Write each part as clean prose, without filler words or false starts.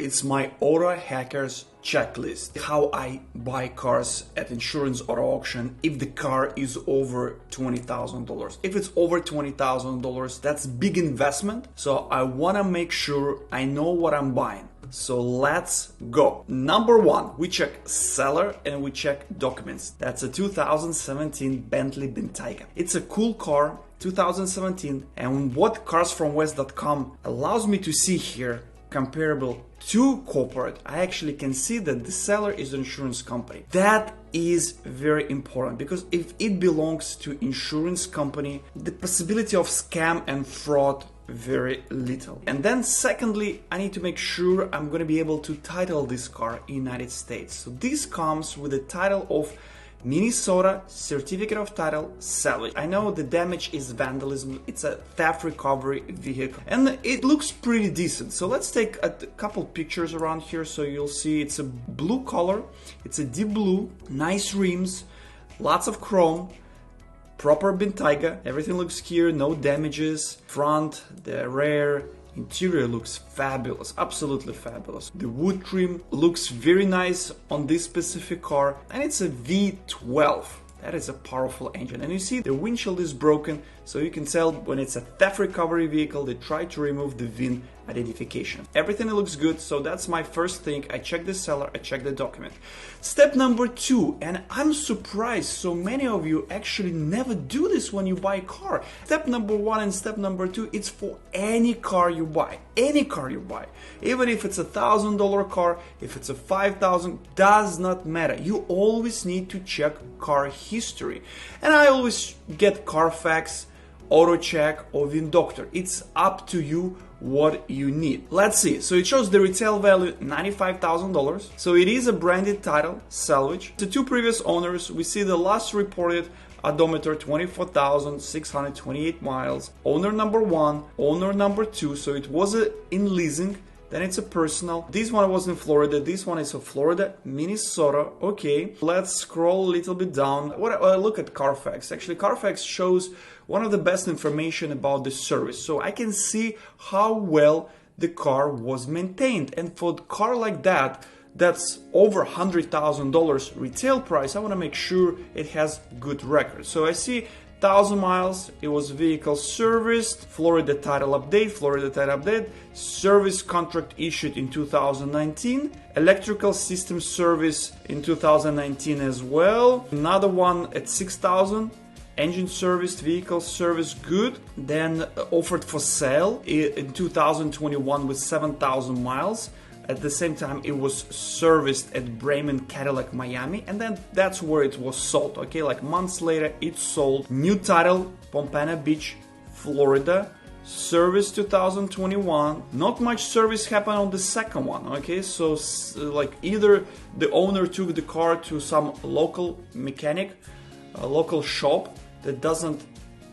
It's my AutoHacker's checklist, how I buy cars at insurance or auction if the car is over $20,000. If it's over $20,000, that's big investment. So I want to make sure I know what I'm buying. So let's go. Number one, we check seller and we check documents. That's a 2017 Bentley Bentayga. It's a cool car, 2017. And what carsfromwest.com allows me to see here, comparable to Copart, I actually can see that the seller is an insurance company. That is very important because if it belongs to insurance company, the possibility of scam and fraud very little. And then secondly, I need to make sure I'm going to be able to title this car in United States. So this comes with the title of Minnesota Certificate of Title Salvage. I know the damage is vandalism. It's a theft recovery vehicle and it looks pretty decent. So let's take a couple pictures around here so you'll see it's a blue color. It's a deep blue, nice rims, lots of chrome, proper Bentayga. Everything looks here, no damages. Front, the rear, interior looks fabulous, absolutely fabulous. The wood trim looks very nice on this specific car, and it's a V12. That is a powerful engine. And you see the windshield is broken, so you can tell when it's a theft recovery vehicle, they try to remove the VIN identification. Everything looks good, so that's my first thing. I check the seller, I check the document. Step number two, and I'm surprised so many of you actually never do this when you buy a car. Step number one and step number two, it's for any car you buy. Any car you buy. Even if it's $1,000 car, if it's a $5,000, does not matter. You always need to check car history. And I always get Carfax, AutoCheck or vin.doctor. It's up to you what you need. Let's see. So it shows the retail value $95,000. So it is a branded title, salvage. The two previous owners, we see the last reported odometer 24,628 miles. Owner number one, owner number two. So it was in leasing. Then it's a personal. This one was in Florida. This one is in Florida, Minnesota. Okay, let's scroll a little bit down. Look at Carfax. Actually, Carfax shows one of the best information about the service. So I can see how well the car was maintained. And for a car like that, that's over $100,000 retail price, I want to make sure it has good record. So I see 1,000 miles, it was vehicle serviced, Florida title update, service contract issued in 2019, electrical system service in 2019 as well, another one at 6,000, engine serviced, vehicle service good, then offered for sale in 2021 with 7,000 miles. At the same time, it was serviced at Bremen Cadillac Miami, and then that's where it was sold. Okay, like months later, it sold. New title, Pompano Beach, Florida. Service 2021. Not much service happened on the second one. Okay, so like either the owner took the car to some local mechanic, a local shop that doesn't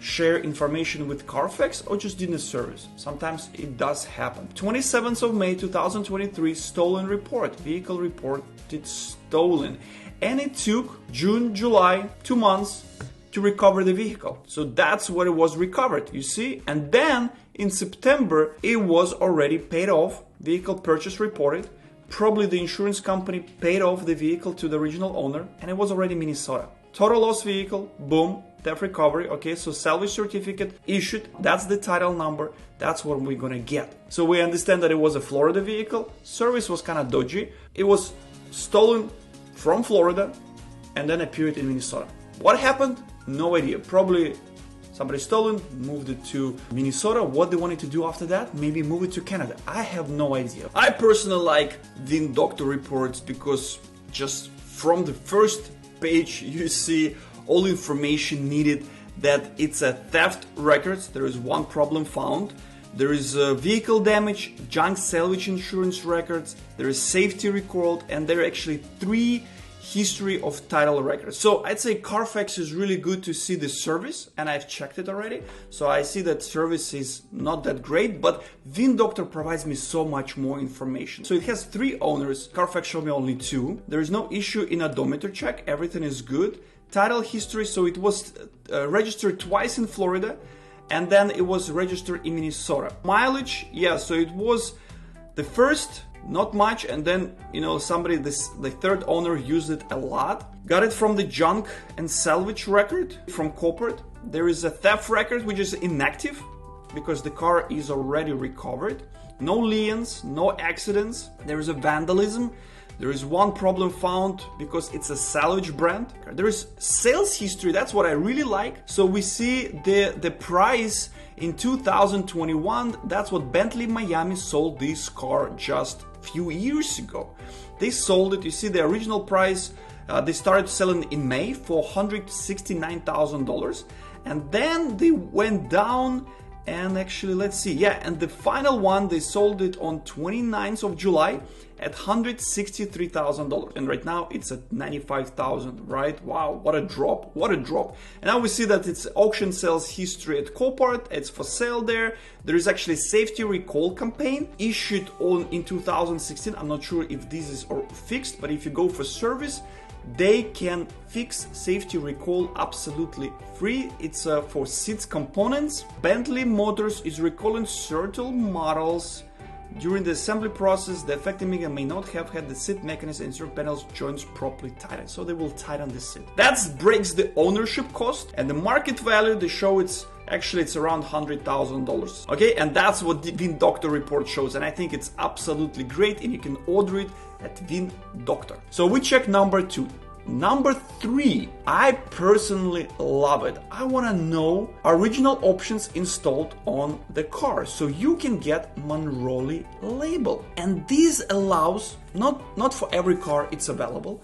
share information with Carfax or just didn't service. Sometimes it does happen. 27th of May 2023, stolen report. Vehicle reported stolen. And it took June, July, 2 months to recover the vehicle. So that's what it was recovered, you see? And then in September, it was already paid off. Vehicle purchase reported. Probably the insurance company paid off the vehicle to the original owner, and it was already Minnesota. Total loss vehicle, boom, theft recovery. Okay, so salvage certificate issued, that's the title number, that's what we're gonna get. So we understand that it was a Florida vehicle, service was kind of dodgy, it was stolen from Florida and then appeared in Minnesota. What happened? No idea. Probably somebody stolen, moved it to Minnesota. What they wanted to do after that? Maybe move it to Canada. I have no idea. I personally like vin.doctor reports because just from the first page you see all information needed, that it's a theft records, there is one problem found, there is vehicle damage, junk salvage insurance records, there is safety record, and there are actually 3 history of title records. So I'd say Carfax is really good to see the service, and I've checked it already. So I see that service is not that great, but vin.doctor provides me so much more information. So it has 3 owners. Carfax showed me only 2. There is no issue in odometer check. Everything is good. Title history, so it was registered twice in Florida, and then it was registered in Minnesota. Mileage, yeah, so it was the first not much, and then somebody, the third owner, used it a lot. Got it from the junk and salvage record from Copart. There is a theft record which is inactive because the car is already recovered. No liens, no accidents. There is a vandalism. There is one problem found because it's a salvage brand. There is sales history. That's what I really like. So we see the price in 2021. That's what Bentley Miami sold this car just a few years ago. They sold it. You see the original price. They started selling in May for $169,000, and then they went down. And actually, let's see. Yeah, and the final one, they sold it on 29th of July at $163,000. And right now it's at $95,000, right? Wow, what a drop, what a drop. And now we see that it's auction sales history at Copart. It's for sale there. There is actually safety recall campaign issued in 2016. I'm not sure if this is fixed, but if you go for service, they can fix safety recall absolutely free. It's for seats components. Bentley Motors is recalling certain models. During the assembly process, the affected mechanism may not have had the seat mechanism and certain panels joints properly tightened. So they will tighten the seat. That breaks the ownership cost, and the market value, they show it's around $100,000. Okay, and that's what the vin.doctor report shows, and I think it's absolutely great, and you can order it at vin.doctor. So we check number 2. Number 3, I personally love it. I want to know original options installed on the car, so you can get Monroney Label. And this allows, not for every car it's available,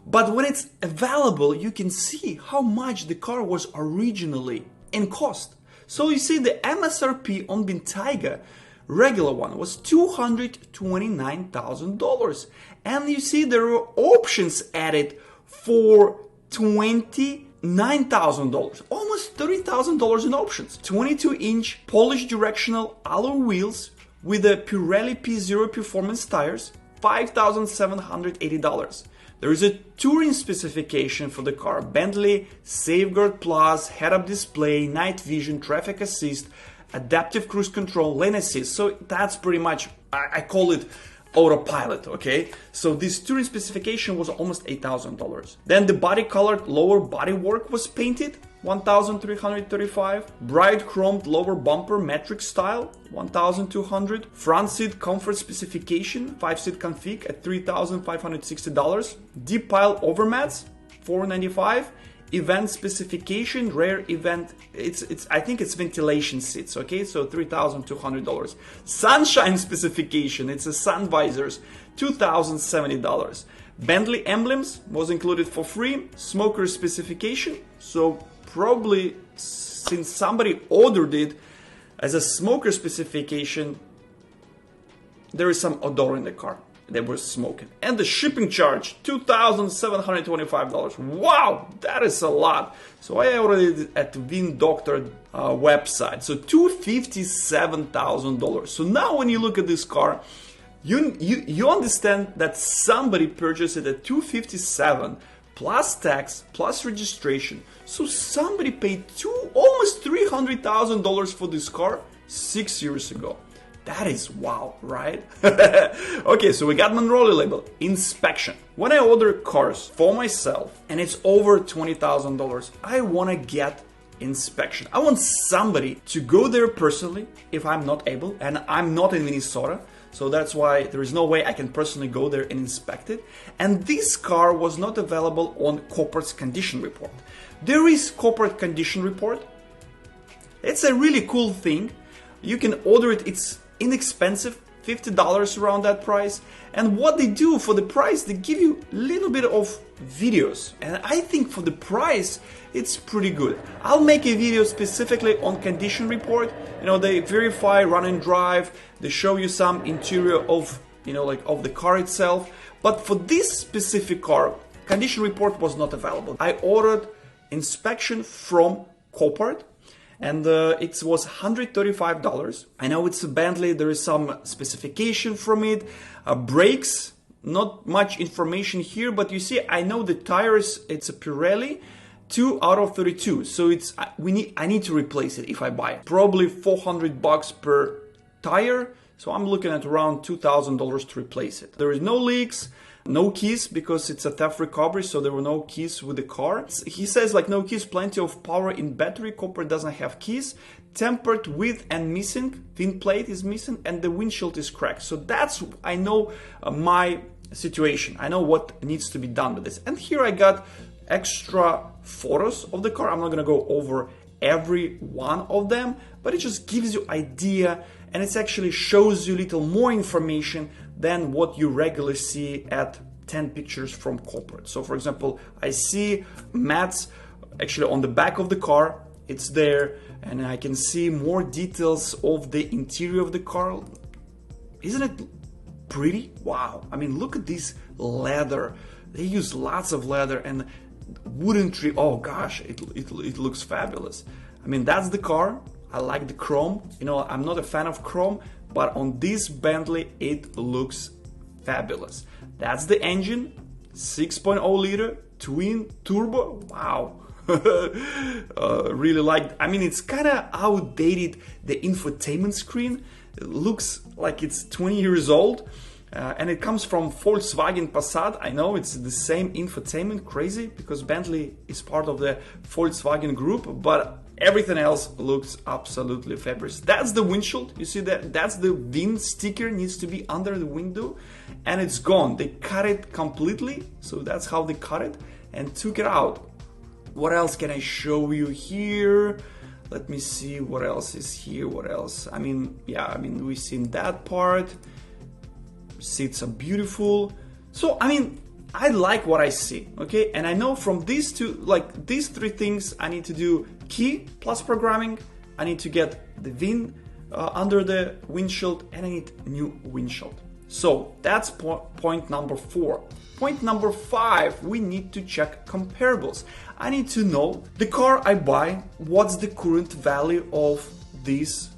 but when it's available, you can see how much the car was originally in cost. So you see the MSRP on Bentayga regular one was $229,000, and you see there are options added for $29,000, almost $30,000 in options. 22-inch polished directional alloy wheels with a Pirelli P0 performance tires, $5,780. There is a touring specification for the car: Bentley Safeguard Plus, head-up display, night vision, traffic assist, adaptive cruise control, lane assist. So that's pretty much, I call it autopilot, okay? So this touring specification was almost $8,000. Then the body colored lower body work was painted, $1,335. Bright chromed lower bumper metric style, $1,200. Front seat comfort specification, 5-seat config at $3,560. Deep pile overmats, $495. Event specification, rear event, I think it's ventilation seats, okay, so $3,200. Sunshine specification, it's a sun visors, $2,070. Bentley emblems was included for free. Smoker specification, so probably since somebody ordered it as a smoker specification, there is some odor in the car. They were smoking. And the shipping charge, $2,725. Wow, that is a lot. So I ordered it at vin.doctor website. So $257,000. So now when you look at this car, you understand that somebody purchased it at $257,000 plus tax plus registration. So somebody paid almost $300,000 for this car 6 years ago. That is wow, right? Okay, so we got Monroney Label. Inspection. When I order cars for myself and it's over $20,000, I want to get inspection. I want somebody to go there personally if I'm not able, and I'm not in Minnesota. So that's why there is no way I can personally go there and inspect it. And this car was not available on Copart's condition report. There is Copart condition report. It's a really cool thing. You can order it. It's inexpensive, $50 around that price. And what they do for the price, they give you a little bit of videos. And I think for the price, it's pretty good. I'll make a video specifically on condition report. They verify, run and drive. They show you some interior of, of the car itself. But for this specific car, condition report was not available. I ordered inspection from Copart, and it was $135. I know it's a Bentley, there is some specification from it. Brakes, not much information here, but you see, I know the tires, it's a Pirelli 2 out of 32. So I need to replace it if I buy it. Probably $400 per tire. So I'm looking at around $2,000 to replace it. There is no leaks, no keys, because it's a theft recovery, so there were no keys with the car. He says like no keys, plenty of power in battery. Copart doesn't have keys. Tempered with and missing. VIN plate is missing and the windshield is cracked. So that's, I know my situation. I know what needs to be done with this. And here I got extra photos of the car. I'm not gonna go over every one of them, but it just gives you idea, and it actually shows you a little more information than what you regularly see at 10 pictures from Copart. So for example, I see mats actually on the back of the car, it's there, and I can see more details of the interior of the car. Isn't it pretty? Wow. I mean, look at this leather. They use lots of leather and wooden tree. Oh gosh, it looks fabulous. I mean, that's the car. I like the chrome. You know, I'm not a fan of chrome, but on this Bentley, it looks fabulous. That's the engine, 6.0 liter twin turbo. Wow. Really like, I mean, it's kind of outdated, the infotainment screen. It looks like it's 20 years old. And it comes from Volkswagen Passat. I know it's the same infotainment, crazy, because Bentley is part of the Volkswagen group, but everything else looks absolutely fabulous. That's the windshield. You see that? That's the VIN sticker, needs to be under the window, and it's gone. They cut it completely, so that's how they cut it and took it out. What else can I show you here? Let me see what else is here. What else? I mean, yeah, I mean, we've seen that part. Seats are beautiful. So I mean, I like what I see, okay? And I know from these two, like these three things, I need to do key plus programming, I need to get the VIN under the windshield, and I need a new windshield. So that's point number 4. Point number 5, we need to check comparables. I need to know the car I buy, what's the current value of this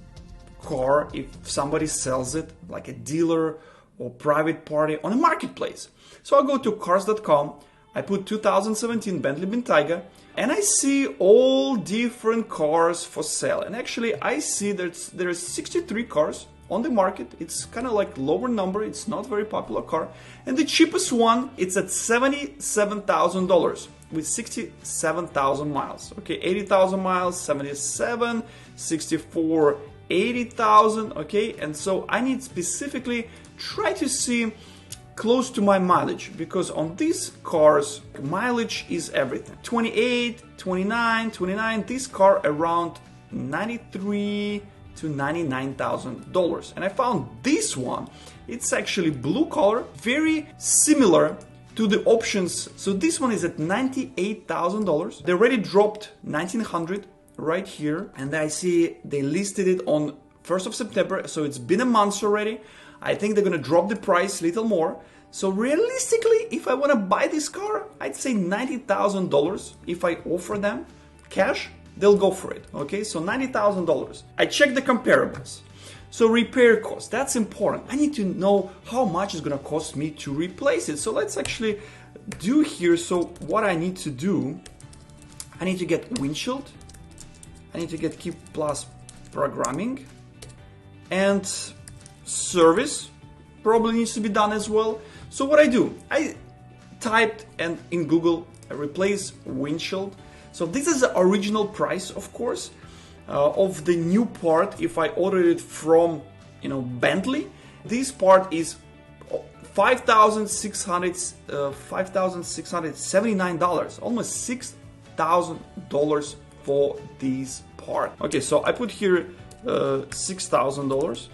car if somebody sells it, like a dealer or private party on a marketplace. So I go to cars.com, I put 2017 Bentley Bentayga, and I see all different cars for sale. And actually I see that there are 63 cars on the market. It's kind of like lower number, it's not very popular car. And the cheapest one, it's at $77,000 with 67,000 miles. Okay, 80,000 miles, 77, 64, 80,000, okay? And so I need specifically try to see close to my mileage, because on these cars mileage is everything. 28, 29, this car around 93 to $99,000. And I found this one, it's actually blue color, very similar to the options. So this one is at $98,000. They already dropped $1,900 right here, and I see they listed it on 1st of September, so it's been a month already. I think they're gonna drop the price a little more. So realistically, if I wanna buy this car, I'd say $90,000. If I offer them cash, they'll go for it, okay? So $90,000. I check the comparables. So repair cost, that's important. I need to know how much it's gonna cost me to replace it. So let's actually do here. So what I need to do, I need to get windshield, I need to get key plus programming, and service probably needs to be done as well. So what I do, I typed and in Google, I replace windshield. So this is the original price, of course, of the new part. If I ordered it from, Bentley, this part is $5,679, almost $6,000 for this part. Okay, so I put here $6,000,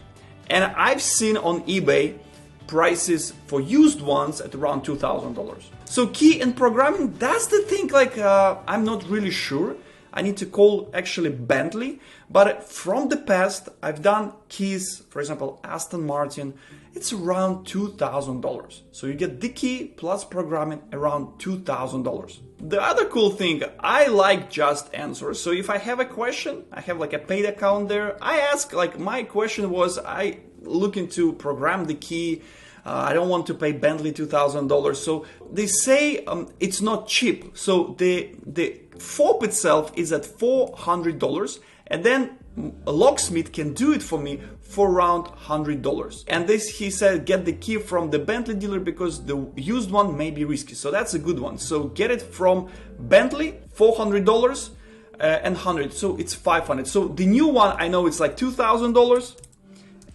and I've seen on eBay prices for used ones at around $2,000. So key and programming, that's the thing, like I'm not really sure. I need to call actually Bentley, but from the past I've done keys, for example Aston Martin, it's around $2,000. So you get the key plus programming around $2,000. The other cool thing, I like just answers. So if I have a question, I have like a paid account there, I ask, like my question was, I looking to program the key, I don't want to pay Bentley $2,000. So they say it's not cheap. So the fob itself is at $400, and then a locksmith can do it for me for around $100. And this, he said, get the key from the Bentley dealer because the used one may be risky. So that's a good one. So get it from Bentley, $400 and 100. So it's 500. So the new one, I know it's like $2,000.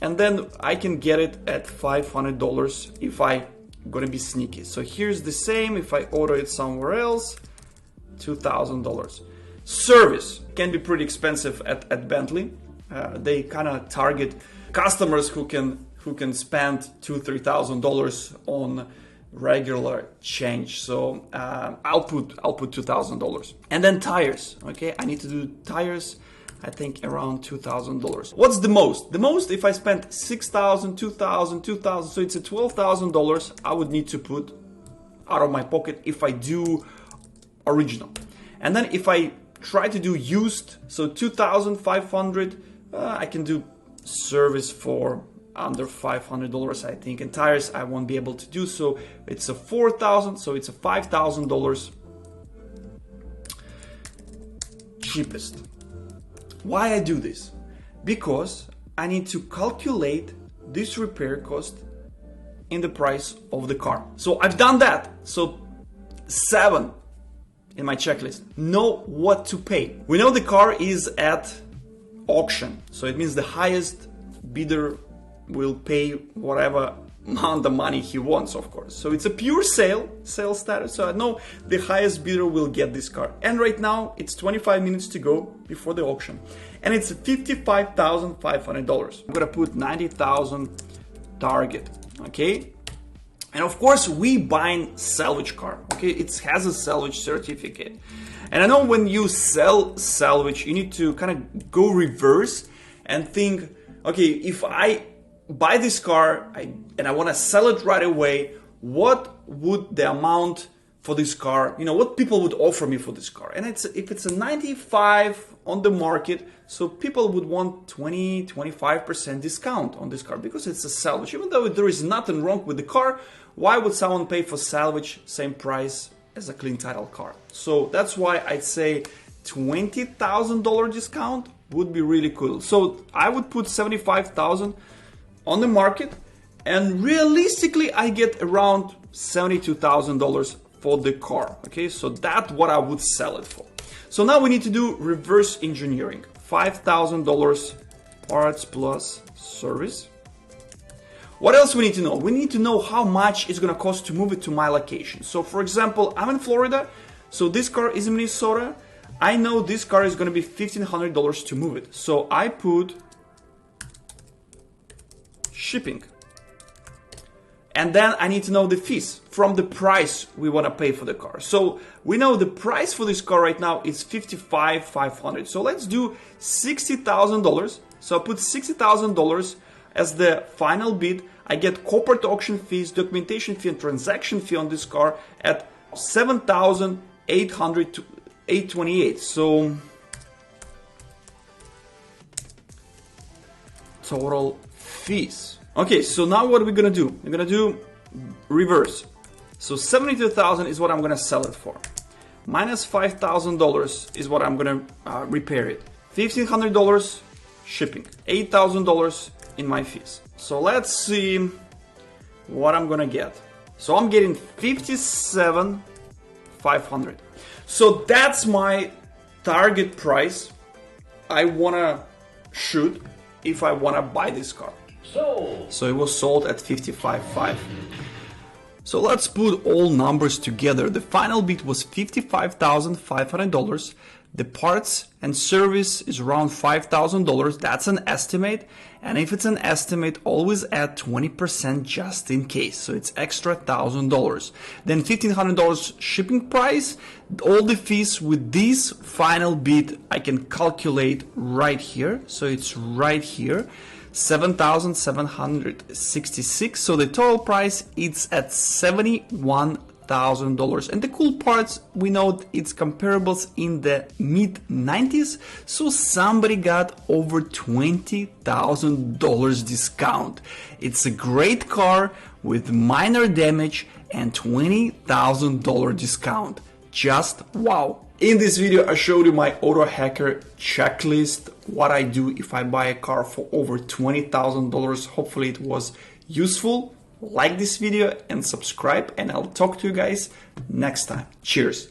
And then I can get it at $500 if I gonna be sneaky. So here's the same. If I order it somewhere else, $2,000. Service can be pretty expensive at Bentley. They kind of target customers who can spend $2,000-3,000 on regular change. So I'll put $2,000. And then tires. Okay, I need to do tires. I think around $2,000. What's the most? The most, if I spend $6,000, $2,000, $2,000, so it's a $12,000 I would need to put out of my pocket if I do original. And then if I try to do used, so $2,500, I can do service for under $500, I think. And tires I won't be able to do, so it's a $4,000, so it's a $5,000 cheapest. Why I do this? Because I need to calculate this repair cost in the price of the car. So I've done that. So 7 in my checklist. Know what to pay. We know the car is at auction. So it means the highest bidder will pay whatever amount of money he wants, of course. So it's a pure sale status. So I know the highest bidder will get this car. And right now it's 25 minutes to go before the auction. And it's $55,500. I'm gonna put 90,000 target, okay? And of course we buying salvage car, okay? It has a salvage certificate. And I know when you sell salvage, you need to kind of go reverse and think, okay, if I buy this car and I want to sell it right away, what would the amount for this car, what people would offer me for this car? And if it's a 95 on the market, so people would want 20-25% discount on this car because it's a salvage. Even though there is nothing wrong with the car, why would someone pay for salvage same price as a clean title car? So that's why I'd say $20,000 discount would be really cool. So I would put 75,000 on the market, and realistically I get around $72,000 for the car. Okay, so that's what I would sell it for. So now we need to do reverse engineering. $5,000 parts plus service. What else we need to know? We need to know how much it's gonna cost to move it to my location. So for example, I'm in Florida, so this car is in Minnesota. I know this car is gonna be $1,500 to move it. So I put shipping. And then I need to know the fees from the price we want to pay for the car. So we know the price for this car right now is $55,500. So let's do $60,000. So I put $60,000 as the final bid. I get Copart auction fees, documentation fee, and transaction fee on this car at $7,828. So total fees. Okay, so now what are we gonna do? We're gonna do reverse. So $72,000 is what I'm gonna sell it for. Minus $5,000 is what I'm gonna repair it. $1,500 shipping. $8,000 in my fees. So let's see what I'm gonna get. So I'm getting $57,500. So that's my target price I wanna shoot if I wanna buy this car. So it was sold at $55,500. So let's put all numbers together. The final bid was $55,500. The parts and service is around $5,000. That's an estimate. And if it's an estimate, always add 20% just in case. So it's extra $1,000. Then $1,500 shipping price. All the fees with this final bid I can calculate right here. So it's right here. $7,766. So the total price is at $71,000. And the cool parts, we know it's comparables in the mid-90s. So somebody got over $20,000 discount. It's a great car with minor damage and $20,000 discount. just wow. In this video, I showed you my AutoHacker checklist, what I do if I buy a car for over $20,000. Hopefully it was useful. Like this video and subscribe, and I'll talk to you guys next time. Cheers.